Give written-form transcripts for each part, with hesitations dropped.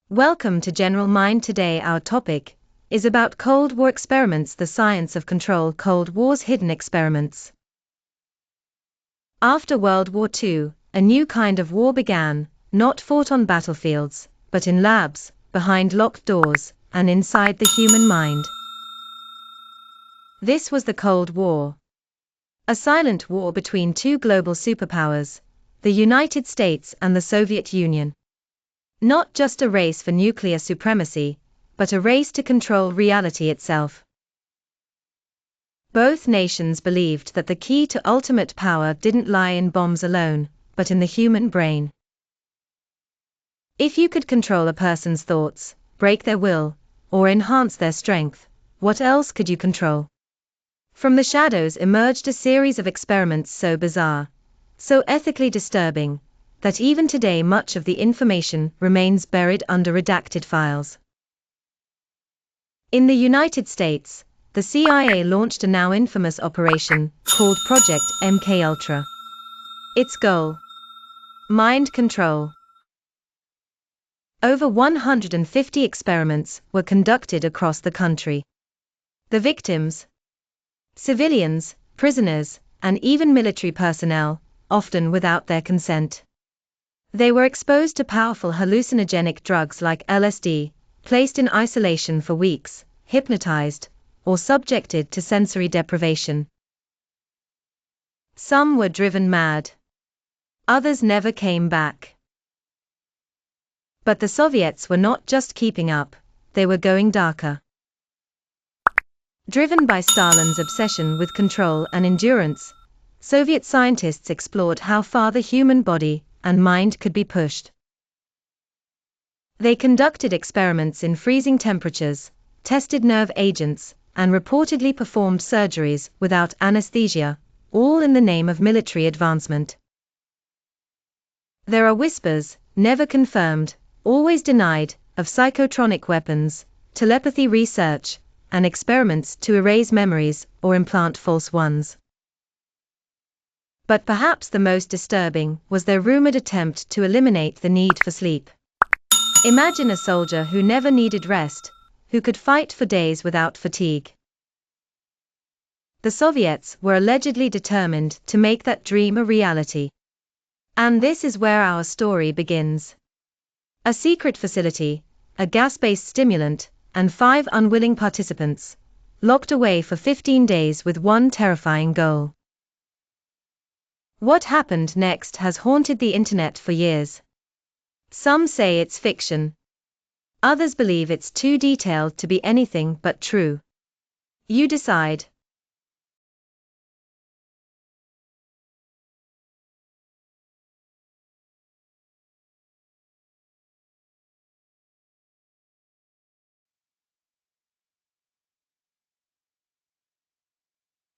Welcome to General Mind. Today our topic is about Cold War experiments, the science of control. Cold War's hidden experiments. After World War II, a new kind of war began, not fought on battlefields, but in labs, behind locked doors, and inside the human mind. This was the Cold War. A silent war between two global superpowers, the United States and the Soviet Union. Not just a race for nuclear supremacy, but a race to control reality itself. Both nations believed that the key to ultimate power didn't lie in bombs alone, but in the human brain. If you could control a person's thoughts, break their will, or enhance their strength, what else could you control? From the shadows emerged a series of experiments so bizarre, so ethically disturbing, that even today much of the information remains buried under redacted files. In the United States, the CIA launched a now infamous operation called Project MKUltra. Its goal: mind control. Over 150 experiments were conducted across the country. The victims: civilians, prisoners, and even military personnel, often without their consent. They were exposed to powerful hallucinogenic drugs like LSD, placed in isolation for weeks, hypnotized, or subjected to sensory deprivation. Some were driven mad. Others never came back. But the Soviets were not just keeping up, they were going darker. Driven by Stalin's obsession with control and endurance, Soviet scientists explored how far the human body and mind could be pushed. They conducted experiments in freezing temperatures, tested nerve agents, and reportedly performed surgeries without anesthesia, all in the name of military advancement. There are whispers, never confirmed, always denied, of psychotronic weapons, telepathy research, and experiments to erase memories or implant false ones. But perhaps the most disturbing was their rumored attempt to eliminate the need for sleep. Imagine a soldier who never needed rest, who could fight for days without fatigue. The Soviets were allegedly determined to make that dream a reality. And this is where our story begins. A secret facility, a gas-based stimulant, and 5 unwilling participants, locked away for 15 days with one terrifying goal. What happened next has haunted the internet for years. Some say it's fiction. Others believe it's too detailed to be anything but true. You decide.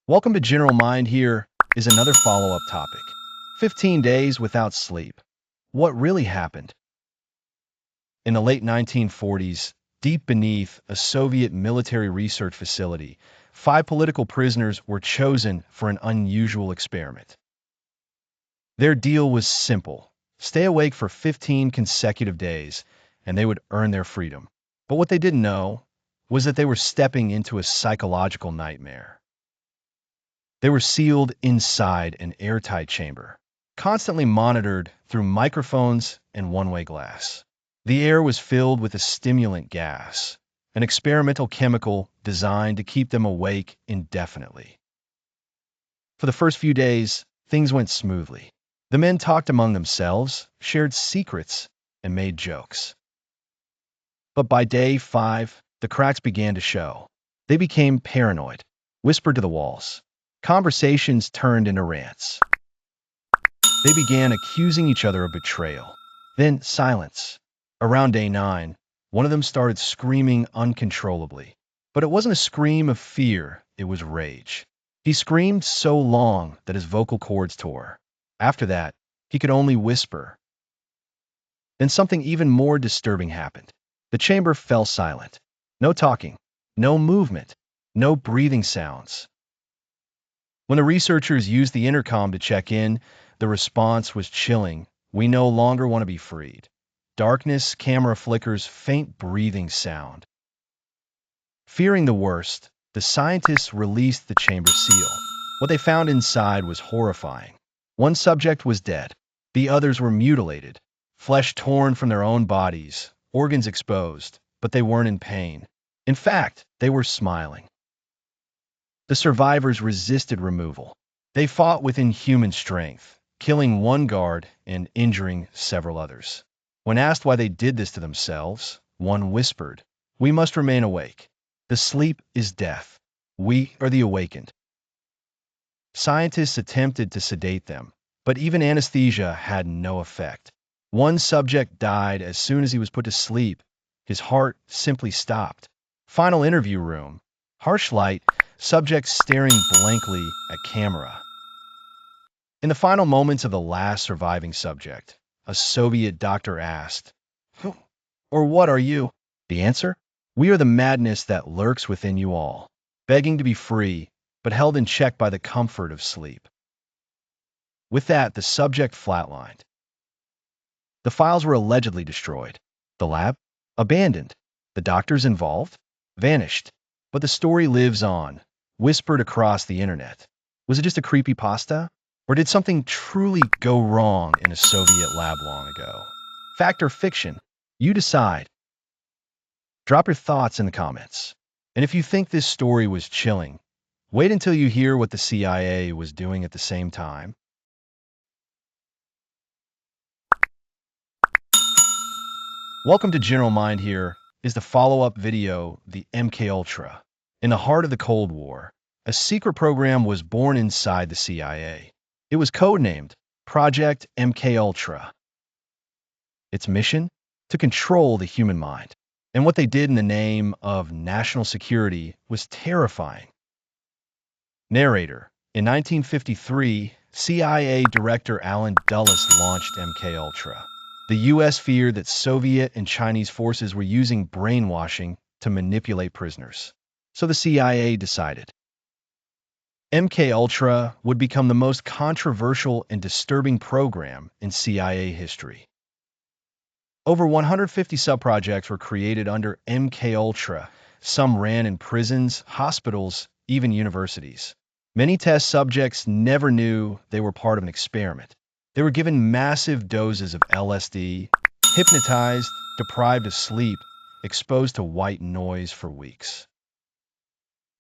Welcome to General Mind. Here is another follow-up topic. 15 days without sleep. What really happened? In the late 1940s, deep beneath a Soviet military research facility, 5 political prisoners were chosen for an unusual experiment. Their deal was simple: stay awake for 15 consecutive days, and they would earn their freedom. But what they didn't know was that they were stepping into a psychological nightmare. They were sealed inside an airtight chamber, constantly monitored through microphones and one-way glass. The air was filled with a stimulant gas, an experimental chemical designed to keep them awake indefinitely. For the first few days, things went smoothly. The men talked among themselves, shared secrets, and made jokes. But by day 5, the cracks began to show. They became paranoid, whispered to the walls. Conversations turned into rants. They began accusing each other of betrayal. Then silence. Around day 9, one of them started screaming uncontrollably. But it wasn't a scream of fear, it was rage. He screamed so long that his vocal cords tore. After that, he could only whisper. Then something even more disturbing happened. The chamber fell silent. No talking, no movement, no breathing sounds. When the researchers used the intercom to check in, the response was chilling. We no longer want to be freed. Darkness, camera flickers, faint breathing sound. Fearing the worst, the scientists released the chamber seal. What they found inside was horrifying. One subject was dead. The others were mutilated, flesh torn from their own bodies, organs exposed, but they weren't in pain. In fact, they were smiling. The survivors resisted removal. They fought with inhuman strength, killing one guard and injuring several others. When asked why they did this to themselves, one whispered, "We must remain awake. The sleep is death. We are the awakened." Scientists attempted to sedate them, but even anesthesia had no effect. One subject died as soon as he was put to sleep. His heart simply stopped. Final interview room. Harsh light, subjects staring blankly at camera. In the final moments of the last surviving subject, a Soviet doctor asked, "Who or what are you?" The answer? "We are the madness that lurks within you all, begging to be free, but held in check by the comfort of sleep." With that, the subject flatlined. The files were allegedly destroyed. The lab? Abandoned. The doctors involved? Vanished. But the story lives on, whispered across the internet. Was it just a creepypasta? Or did something truly go wrong in a Soviet lab long ago? Fact or fiction? You decide. Drop your thoughts in the comments. And if you think this story was chilling, wait until you hear what the CIA was doing at the same time. Welcome to General Mind. Here is the follow-up video, the MKUltra. In the heart of the Cold War, a secret program was born inside the CIA. It was codenamed Project MKUltra. Its mission? To control the human mind. And what they did in the name of national security was terrifying. Narrator: in 1953, CIA Director Allen Dulles launched MKUltra. The U.S. feared that Soviet and Chinese forces were using brainwashing to manipulate prisoners. So the CIA decided MKUltra would become the most controversial and disturbing program in CIA history. Over 150 subprojects were created under MKUltra. Some ran in prisons, hospitals, even universities. Many test subjects never knew they were part of an experiment. They were given massive doses of LSD, hypnotized, deprived of sleep, exposed to white noise for weeks.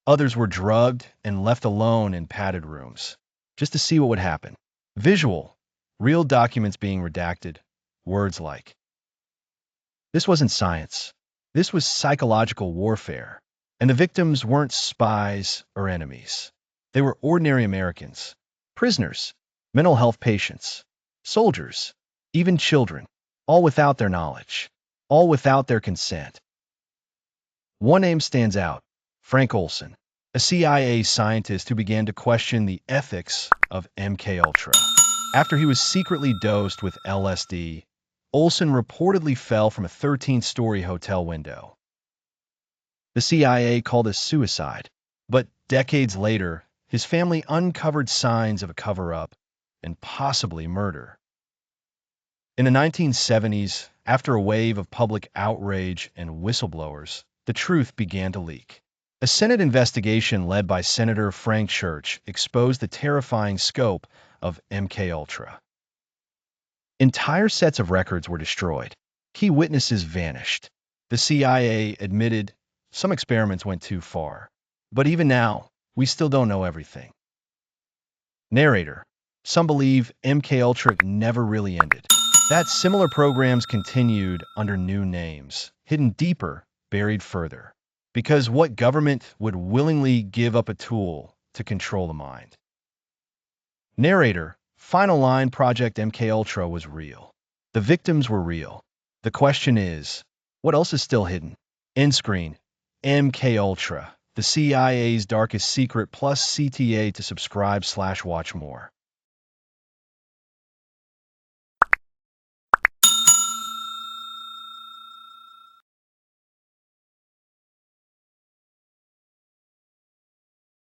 Others were drugged and left alone in padded rooms, just to see what would happen. Visual, real documents being redacted, words like, "This wasn't science. This was psychological warfare." And the victims weren't spies or enemies. They were ordinary Americans, prisoners, mental health patients, soldiers, even children, all without their knowledge, all without their consent. One name stands out: Frank Olson, a CIA scientist who began to question the ethics of MKUltra. After he was secretly dosed with LSD, Olson reportedly fell from a 13-story hotel window. The CIA called it suicide, but decades later, his family uncovered signs of a cover-up and possibly murder. In the 1970s, after a wave of public outrage and whistleblowers, the truth began to leak. A Senate investigation led by Senator Frank Church exposed the terrifying scope of MKUltra. Entire sets of records were destroyed. Key witnesses vanished. The CIA admitted some experiments went too far. But even now, we still don't know everything. Narrator: some believe MKUltra never really ended. That similar programs continued under new names, hidden deeper, buried further. Because what government would willingly give up a tool to control the mind? Narrator: final line, Project MKUltra was real. The victims were real. The question is, what else is still hidden? End screen: MKUltra, the CIA's darkest secret, plus CTA to subscribe/watch more.